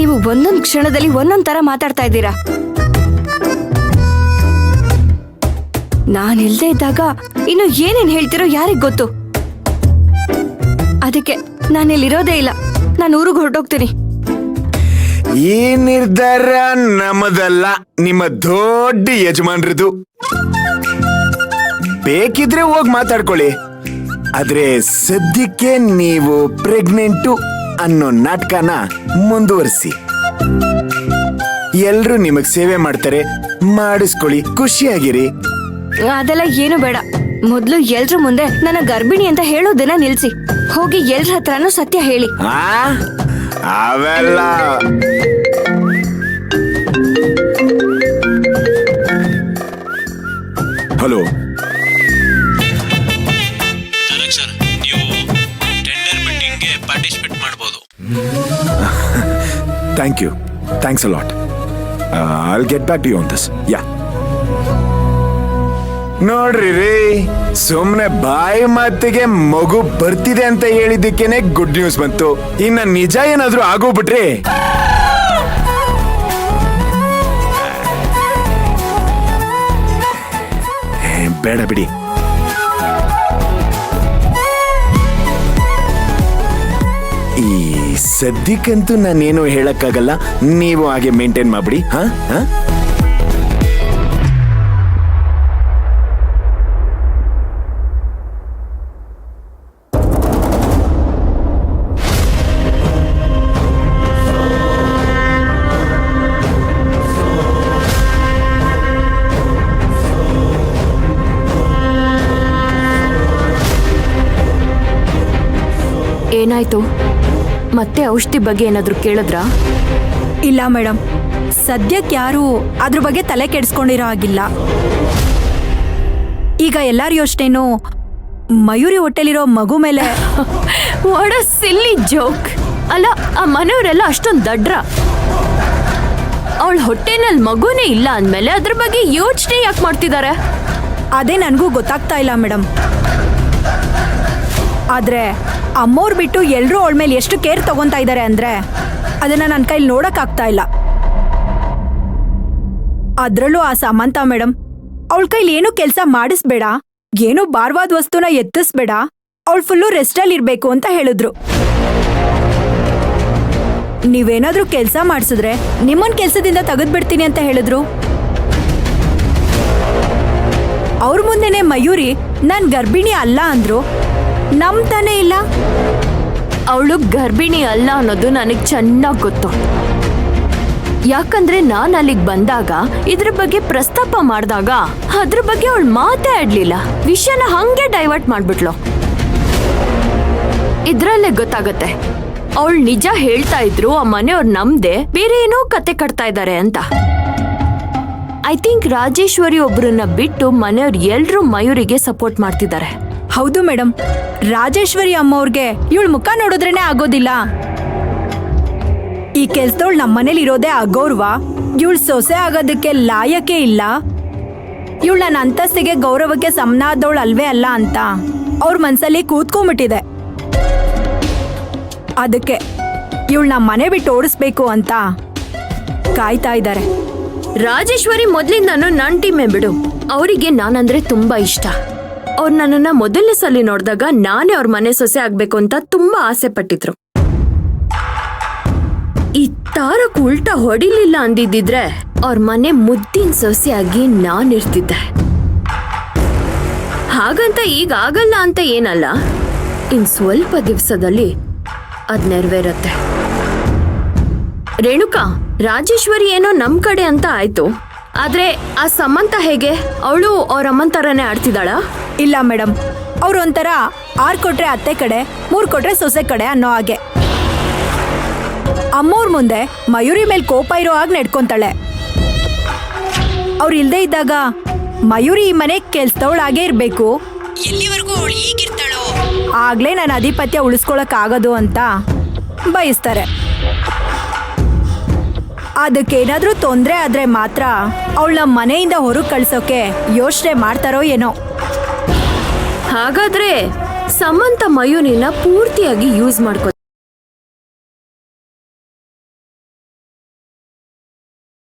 ನೀವು ಒಂದೊಂದು ಕ್ಷಣದಲ್ಲಿ ಒಂದೊಂದ್ ತರ ಮಾತಾಡ್ತಾ ಇದ್ದೀರಾ. ನಾನಿಲ್ದೇ ಇದ್ದಾಗ ಇನ್ನು ಏನೇನ್ ಹೇಳ್ತಿರೋ ಯಾರಿಗ್ ಗೊತ್ತು. ಅದಕ್ಕೆ ನಾನಿಲ್ಲಿರೋದೇ ಇಲ್ಲ. ನಾನು ಊರಿಗೆ ಹೊರಟೋಗ್ತೀನಿ. ಈ ನಿರ್ಧಾರ ನಮ್ಮದಲ್ಲ, ನಿಮ್ಮ ದೊಡ್ಡ ಯಜಮಾನ್ರದು. ಬೇಕಿದ್ರೆ ಹೋಗಿ ಮಾತಾಡ್ಕೊಳ್ಳಿ. ಆದ್ರೆ ಸದ್ಯಕ್ಕೆ ನೀವು ಪ್ರೆಗ್ನೆಂಟು ಅನ್ನೋ ನಾಟಕನ ಮುಂದುವರಿಸಿ. ಎಲ್ರು ನಿಮಗ್ ಸೇವೆ ಮಾಡ್ತಾರೆ, ಮಾಡಿಸ್ಕೊಳ್ಳಿ, ಖುಷಿಯಾಗಿರಿ. ಅದೆಲ್ಲ ಏನು ಬೇಡ. ಮೊದ್ಲು ಎಲ್ರ ಮುಂದೆ ನನ್ನ ಗರ್ಭಿಣಿ ಅಂತ ಹೇಳೋದನ್ನ ನಿಲ್ಸಿ. ಹೋಗಿ ಎಲ್ರ ಹತ್ರನೂ ಸತ್ಯ ಹೇಳಿ. ಅವೆಲ್ಲ ಹಲೋ ಸರ್, ನೀವು ಟೆಂಡರ್ ಮೀಟಿಂಗ್ಗೆ ಪಾರ್ಟಿಸಿಪೇಟ್ ಮಾಡಬಹುದು. Thank you, thanks a lot. I'll get back to you on this. Yeah, ನೋಡ್ರಿ ರೀ, ಸುಮ್ನೆ ಬಾಯಿ ಮಾತಿಗೆ ಮಗು ಬರ್ತಿದೆ ಅಂತ ಹೇಳಿದ್ದಕ್ಕೇನೆ ಗುಡ್ ನ್ಯೂಸ್ ಬಂತು. ಇನ್ನ ನಿಜ ಏನಾದ್ರೂ ಆಗೋಗ್ಬಿಟ್ರಿ ಬೇಡ ಬಿಡಿ. ಈ ಸದ್ಯಕ್ಕಂತೂ ನಾನೇನು ಹೇಳಕ್ಕಾಗಲ್ಲ. ನೀವು ಹಾಗೆ ಮೇಂಟೈನ್ ಮಾಡ್ಬಿಡಿ. ಹಾ ಹಾ ಏನಾಯ್ತು? ಮತ್ತೆ ಔಷಧಿ ಬಗ್ಗೆ ಏನಾದ್ರು ಕೇಳಿದ್ರಾ? ಇಲ್ಲ ಮೇಡಮ್, ಸದ್ಯಕ್ಕೆ ಯಾರು ಅದ್ರ ಬಗ್ಗೆ ತಲೆ ಕೆಡಿಸ್ಕೊಂಡಿರೋ ಆಗಿಲ್ಲ. ಈಗ ಎಲ್ಲಾರ ಯೋಚನೆನೂ ಮಯೂರಿ ಹೊಟ್ಟೆಲಿರೋ ಮಗು ಮೇಲೆ. What a silly joke. ಅಲ್ಲ, ಆ ಮನೆಯವರೆಲ್ಲ ಅಷ್ಟೊಂದು ದಡ್ರ. ಅವಳ ಹೊಟ್ಟೆನಲ್ಲಿ ಮಗುನೇ ಇಲ್ಲ ಅಂದ್ಮೇಲೆ ಅದ್ರ ಬಗ್ಗೆ ಯೋಚನೆ ಯಾಕೆ ಮಾಡ್ತಿದ್ದಾರೆ? ಅದೇ ನನಗೂ ಗೊತ್ತಾಗ್ತಾ ಇಲ್ಲ ಮೇಡಮ್. ಆದ್ರೆ ಅಮ್ಮೋರ್ ಬಿಟ್ಟು ಎಲ್ಲರೂ ಅವಳ ಮೇಲೆ ಎಷ್ಟು ಕೇರ್ ತಗೊಂತಾ ಇದ್ದಾರೆ ಅಂದ್ರೆ ಅದನ್ನ ನನ್ನ ಕೈಲಿ ನೋಡಕ್ಕಾಗ್ತಾ ಇಲ್ಲ. ಅದ್ರಲ್ಲೂ ಆ ಸಮಂತ ಮೇಡಮ್, ಅವಳ ಕೈಲಿ ಏನು ಕೆಲಸ ಮಾಡಿಸ್ಬೇಡ, ಏನು ಭಾರವಾದ ವಸ್ತುನ ಎತ್ತಿಸ್ಬೇಡ, ಅವಳು ಫುಲ್ಲು ರೆಸ್ಟಲ್ಲಿ ಇರ್ಬೇಕು ಅಂತ ಹೇಳಿದ್ರು. ನೀವೇನಾದ್ರೂ ಕೆಲಸ ಮಾಡಿಸಿದ್ರೆ ನಿಮ್ಮನ್ ಕೆಲ್ಸದಿಂದ ತೆಗೆದ್ಬಿಡ್ತೀನಿ ಅಂತ ಹೇಳಿದ್ರು. ಅವ್ರ ಮುಂದೆನೆ ಮಯೂರಿ ನಾನ್ ಗರ್ಭಿಣಿ ಅಲ್ಲ ಅಂದ್ರು. ನಂಬ್ತಾನೆ ಇಲ್ಲ. ಅವಳು ಗರ್ಭಿಣಿ ಅಲ್ಲ ಅನ್ನೋದು ನನಗೆ ಚೆನ್ನಾಗಿ ಗೊತ್ತು. ಯಾಕಂದ್ರೆ ನಾನು ಅಲ್ಲಿಗೆ ಬಂದಾಗ ಇದ್ರ ಬಗ್ಗೆ ಪ್ರಸ್ತಾಪ ಮಾಡಿದಾಗ ಅದ್ರ ಬಗ್ಗೆ ಅವಳು ಮಾತೇ ಆಡ್ಲಿಲ್ಲ. ವಿಷಯನ ಹಂಗೆ ಡೈವರ್ಟ್ ಮಾಡ್ಬಿಟ್ಲು. ಇದ್ರಲ್ಲೇ ಗೊತ್ತಾಗತ್ತೆ ಅವಳು ನಿಜ ಹೇಳ್ತಾ ಇದ್ರು ಆ ಮನೆಯವ್ರು ನಮ್ದೆ ಬೇರೆ ಏನೋ ಕತೆ ಕಟ್ತಾ ಇದ್ದಾರೆ ಅಂತ. ಐ ಥಿಂಕ್ ರಾಜೇಶ್ವರಿ ಒಬ್ರನ್ನ ಬಿಟ್ಟು ಮನೆಯವ್ರು ಎಲ್ರೂ ಮಯೂರಿಗೆ ಸಪೋರ್ಟ್ ಮಾಡ್ತಿದ್ದಾರೆ. ಹೌದು ಮೇಡಮ್, ರಾಜೇಶ್ವರಿ ಅಮ್ಮವ್ರಿಗೆ ಇವಳ ಮುಖ ನೋಡಿದ್ರೇನೆ ಆಗೋದಿಲ್ಲ. ಈ ಕೆಲ್ಸದವಳು ನಮ್ಮನೇಲಿ ಇರೋದೇ ಅಗೌರವ, ಇವಳು ಸೊಸೆ ಆಗೋದಕ್ಕೆ ಲಾಯಕೇ ಇಲ್ಲ, ಇವಳು ನನ್ನ ಅಂತಸ್ತಿಗೆ ಗೌರವಕ್ಕೆ ಸಮನಾದವಳು ಅಲ್ವೇ ಅಲ್ಲ ಅಂತ ಅವ್ರ ಮನ್ಸಲ್ಲಿ ಕೂತ್ಕೊಂಡ್ಬಿಟ್ಟಿದೆ. ಅದಕ್ಕೆ ಇವಳು ನಮ್ಮ ಮನೆ ಬಿಟ್ಟು ಓಡಿಸ್ಬೇಕು ಅಂತ ಕಾಯ್ತಾ ಇದ್ದಾರೆ. ರಾಜೇಶ್ವರಿ ಮೊದ್ಲಿಂದಾನು ನನ್ ಟೀಮೇ ಬಿಡು. ಅವರಿಗೆ ನಾನಂದ್ರೆ ತುಂಬಾ ಇಷ್ಟ. ಅವ್ರು ನನ್ನನ್ನ ಮೊದಲನೇ ಸಲ ನೋಡಿದಾಗ ನಾನೇ ಅವ್ರ ಮನೆ ಸೊಸೆ ಆಗ್ಬೇಕು ಅಂತ ತುಂಬಾ ಆಸೆ ಪಟ್ಟಿದ್ರು. ಈ ತಾರಕ್ ಉಲ್ಟಾ ಹೊಡಿಲಿಲ್ಲ ಅಂದಿದ್ದಿದ್ರೆ ಅವ್ರ ಮನೆ ಮುದ್ದಿನ ಸೊಸೆಯಾಗಿ ನಾನಿರ್ತಿದ್ದೆ. ಹಾಗಂತ ಈಗ ಆಗಲ್ಲ ಅಂತ ಏನಲ್ಲ, ಇನ್ ಸ್ವಲ್ಪ ದಿವಸದಲ್ಲಿ ಅದ್ ನೆರವೇರತ್ತೆ. ರೇಣುಕಾ, ರಾಜೇಶ್ವರಿ ಏನೋ ನಮ್ ಕಡೆ ಅಂತ ಆಯ್ತು, ಆದ್ರೆ ಆ ಸಮಂತ ಹೇಗೆ? ಅವಳು ಅವ್ರ ಅಮ್ಮನ್ ತರನೇ ಆಡ್ತಿದ್ದಾಳ? ಇಲ್ಲ ಮೇಡಮ್, ಅವ್ರು ಒಂಥರ 6 ಕೊಟ್ರೆ ಅತ್ತೆ ಕಡೆ, 3 ಕೊಟ್ರೆ ಸೊಸೆ ಕಡೆ ಅನ್ನೋ ಹಾಗೆ. ಅಮ್ಮೋರ್ ಮುಂದೆ ಮಯೂರಿ ಮೇಲೆ ಕೋಪ ಇರೋ ಹಾಗೆ ನಡ್ಕೊಂತಾಳೆ. ಅವ್ರು ಇಲ್ದೇ ಇದ್ದಾಗ ಮಯೂರಿ ಈ ಮನೆ ಕೆಲ್ಸದವಳಾಗೇ ಇರ್ಬೇಕು, ಎಲ್ಲಿವರೆಗೂ ಅವಳು ಹೀಗಿರ್ತಾಳೋ ಆಗ್ಲೇ ನಾನು ಆಧಿಪತ್ಯ ಉಳಿಸ್ಕೊಳಕ್ ಆಗೋದು ಅಂತ ಬಯಸ್ತಾರೆ. ಅದಕ್ಕೇನಾದ್ರೂ ತೊಂದರೆ ಆದ್ರೆ ಮಾತ್ರ ಅವಳ ಮನೆಯಿಂದ ಹೊರಗೆ ಕಳ್ಸೋಕೆ ಯೋಚನೆ ಮಾಡ್ತಾರೋ ಏನೋ. ಹಾಗಾದ್ರೆ ಸಮಂತ ಮಯೂರಿನ ಪೂರ್ತಿಯಾಗಿ ಯೂಸ್ ಮಾಡ್ಕೋ.